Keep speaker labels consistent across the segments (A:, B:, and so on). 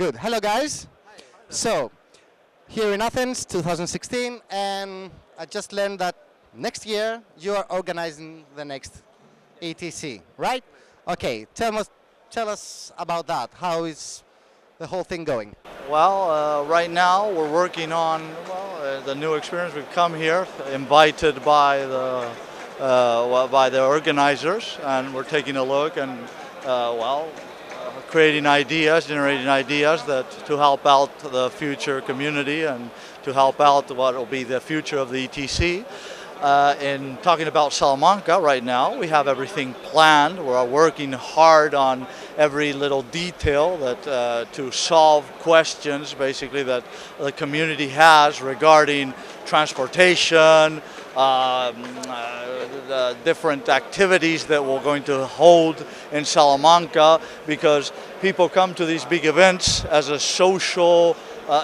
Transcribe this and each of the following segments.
A: Good. Hello, guys. So, here in Athens, 2016, and I just learned that next year you are organizing the next ETC, right? Okay, tell us about that. How is the whole thing going?
B: Well, right now we're working on the new experience. We've come here, invited by the organizers, and we're taking a look and creating ideas, generating ideas that to help out the future community and to help out what will be the future of the ETC. In talking about Salamanca right now, we have everything planned. We're working hard on every little detail that to solve questions basically that the community has regarding transportation, the different activities that we're going to hold in Salamanca, because people come to these big events as a social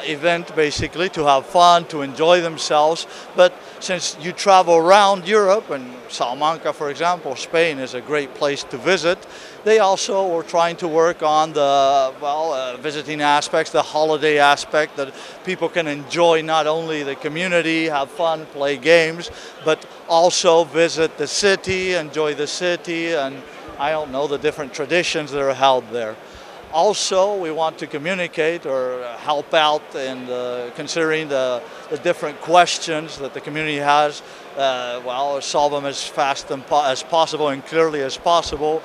B: event basically to have fun, to enjoy themselves. But since you travel around Europe, and Salamanca, for example, Spain is a great place to visit, they also were trying to work on the visiting aspects, the holiday aspect, that people can enjoy not only the community, have fun, play games, but also visit the city, enjoy the city, and I don't know, the different traditions that are held there. Also, we want to communicate or help out in considering the different questions that the community has, solve them as fast as possible and clearly as possible,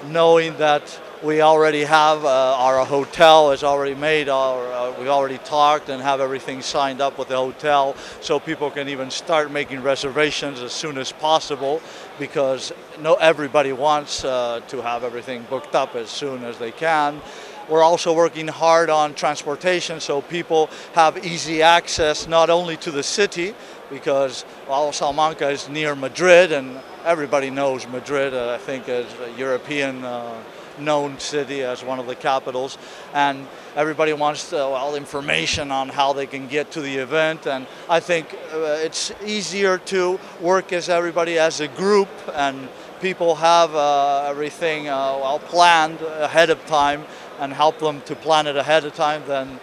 B: knowing that we already have our hotel is already made, we already talked and have everything signed up with the hotel, so people can even start making reservations as soon as possible, because everybody wants to have everything booked up as soon as they can. We're also working hard on transportation, so people have easy access not only to the city, because Salamanca is near Madrid, and everybody knows Madrid, I think, is a European known city as one of the capitals, and everybody wants information on how they can get to the event. And I think it's easier to work as everybody as a group, and people have everything planned ahead of time, and help them to plan it ahead of time than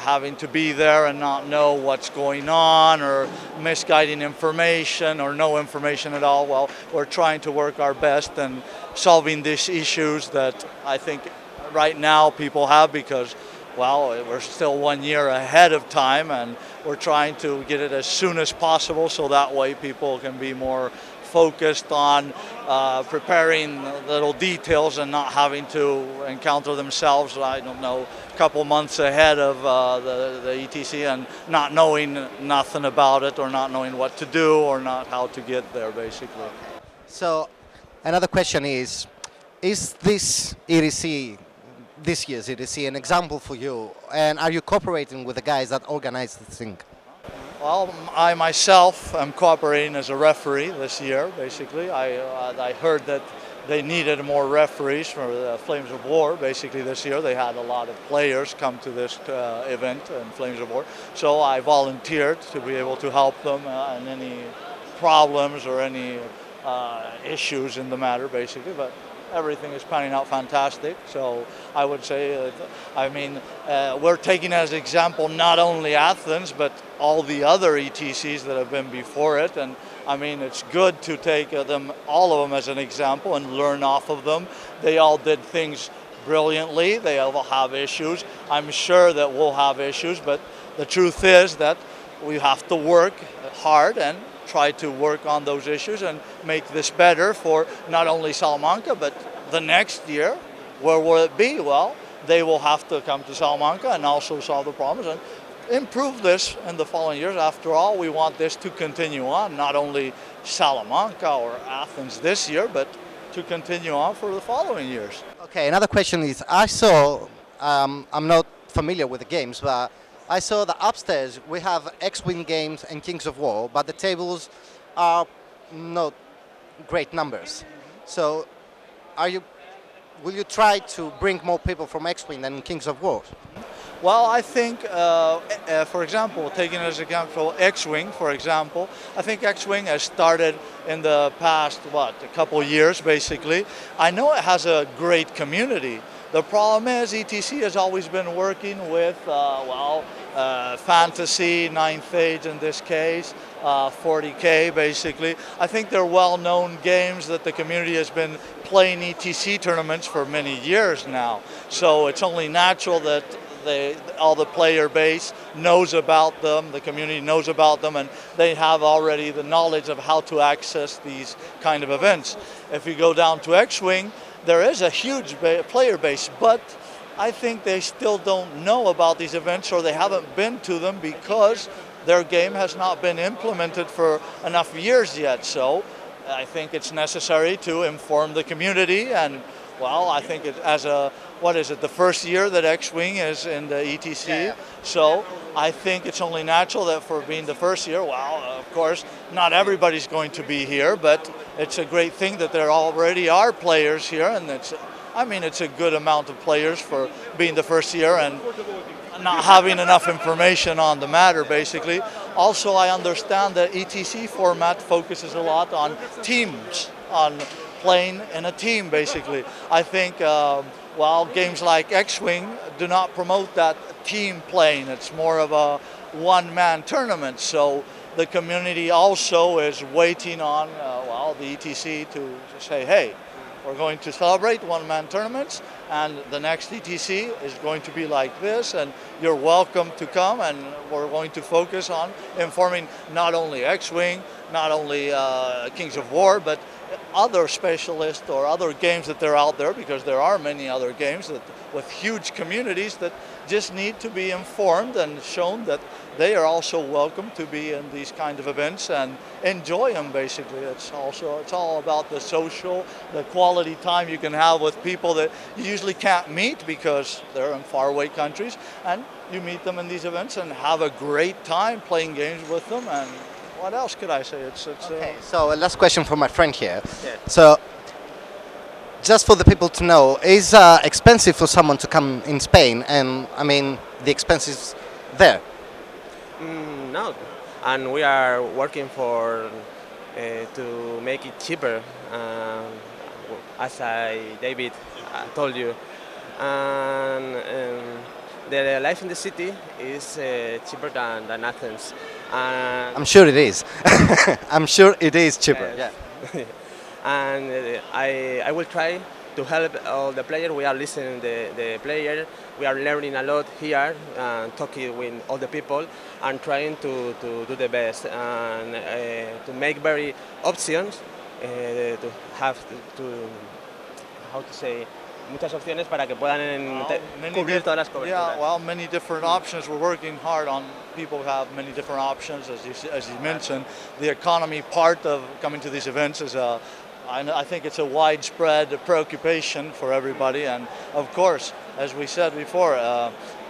B: having to be there and not know what's going on, or misguiding information or no information at all. Well, we're trying to work our best and solving these issues that I think right now people have, because we're still 1 year ahead of time, and we're trying to get it as soon as possible, so that way people can be more focused on preparing little details and not having to encounter themselves, I don't know, a couple months ahead of the ETC and not knowing nothing about it, or not knowing what to do, or not how to get there, basically.
A: So, another question is this ETC, this year's ETC, an example for you? And are you cooperating with the guys that organize the thing?
B: Well, I myself am cooperating as a referee this year, basically. I heard that they needed more referees for the Flames of War, basically, this year. They had a lot of players come to this event in Flames of War. So I volunteered to be able to help them in any problems or any issues in the matter, basically. But everything is panning out fantastic. So I would say, we're taking as example not only Athens, but all the other ETCs that have been before it. And I mean, it's good to take all of them as an example and learn off of them. They all did things brilliantly. They all have issues. I'm sure that we'll have issues, but the truth is that we have to work hard and try to work on those issues and make this better for not only Salamanca, but the next year. Where will it be? Well, they will have to come to Salamanca and also solve the problems and improve this in the following years. After all, we want this to continue on, not only Salamanca or Athens this year, but to continue on for the following years.
A: Okay, another question is, I saw, I'm not familiar with the games, but I saw that upstairs we have X-Wing games and Kings of War, but the tables are not great numbers. So will you try to bring more people from X-Wing than Kings of War?
B: Well, I think, for example, taking as example X-Wing, for example, I think X-Wing has started in the past, a couple years, basically. I know it has a great community. The problem is ETC has always been working with, Fantasy, Ninth Age in this case, 40K basically. I think they're well-known games that the community has been playing ETC tournaments for many years now. So it's only natural that all the player base knows about them, the community knows about them, and they have already the knowledge of how to access these kind of events. If you go down to X-Wing, there is a huge player base, but I think they still don't know about these events, or they haven't been to them because their game has not been implemented for enough years yet. So I think it's necessary to inform the community, and I think the first year that X-Wing is in the ETC. Yeah. So I think it's only natural that for being the first year, of course, not everybody's going to be here, but it's a great thing that there already are players here, and it's a good amount of players for being the first year and not having enough information on the matter, basically. Also, I understand that ETC format focuses a lot on teams, on playing in a team, basically. I think, games like X-Wing do not promote that team playing. It's more of a one-man tournament. So the community also is waiting on, the ETC to say, hey, we're going to celebrate one-man tournaments, and the next ETC is going to be like this, and you're welcome to come, and we're going to focus on informing not only X-Wing, not only Kings of War, but other specialists or other games that are out there, because there are many other games that with huge communities that just need to be informed and shown that they are also welcome to be in these kind of events and enjoy them, basically. It's all about the social, the quality time you can have with people that you usually can't meet because they're in faraway countries, and you meet them in these events and have a great time playing games with them. And what else could I say?
A: Okay, so last question from my friend here.
C: Yeah.
A: So, just for the people to know, is expensive for someone to come in Spain, and the expenses there?
C: No, and we are working for to make it cheaper, as David told you, and the life in the city is cheaper than Athens.
A: I'm sure it is. I'm sure it is cheaper. Yeah.
C: And I will try to help all the players. We are listening to the player. We are learning a lot here, talking with all the people, and trying to do the best and to make very options, to have to how to say. Muchas opciones para que puedan cubrir todas las coberturas.
B: Yeah, many different options. We're working hard on people who have many different options. As you mentioned, the economy part of coming to these events is I think it's a widespread preoccupation for everybody. And of course, as we said before,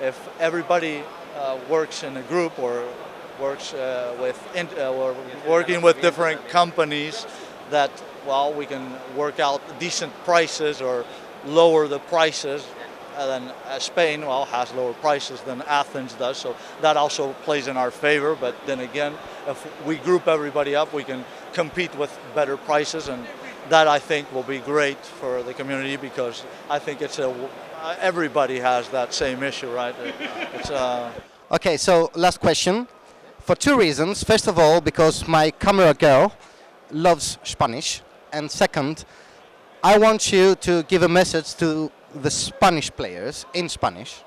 B: if everybody works in a group or works working with different companies, that we can work out decent prices or lower the prices. Then Spain, has lower prices than Athens does, so that also plays in our favor. But then again, if we group everybody up, we can compete with better prices, and that I think will be great for the community, because I think everybody has that same issue, right?
A: Okay, so last question. For two reasons. First of all, because my camera girl loves Spanish, and second, I want you to give a message to the Spanish players in Spanish,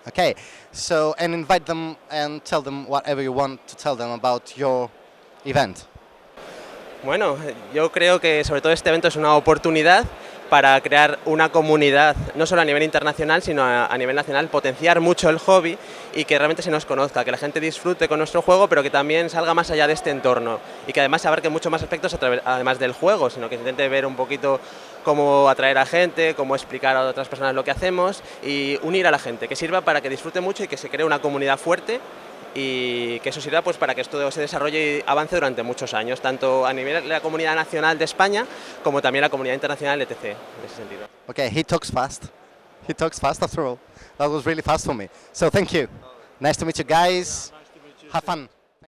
A: okay? So, and invite them and tell them whatever you want to tell them about your event.
C: Bueno, yo creo que sobre todo este evento es una oportunidad para crear una comunidad, no solo a nivel internacional, sino a nivel nacional, potenciar mucho el hobby y que realmente se nos conozca, que la gente disfrute con nuestro juego, pero que también salga más allá de este entorno y que además se abarque mucho más aspectos además del juego, sino que se intente ver un poquito cómo atraer a gente, cómo explicar a otras personas lo que hacemos y unir a la gente, que sirva para que disfrute mucho y que se cree una comunidad fuerte, y que eso sirva pues para que esto se desarrolle y avance durante muchos años, tanto a nivel de la comunidad nacional de España como también la comunidad internacional, etc. En ese sentido.
A: Okay, he talks fast. He talks fast after all. That was really fast for me. So thank you. Nice to meet you guys. Have fun.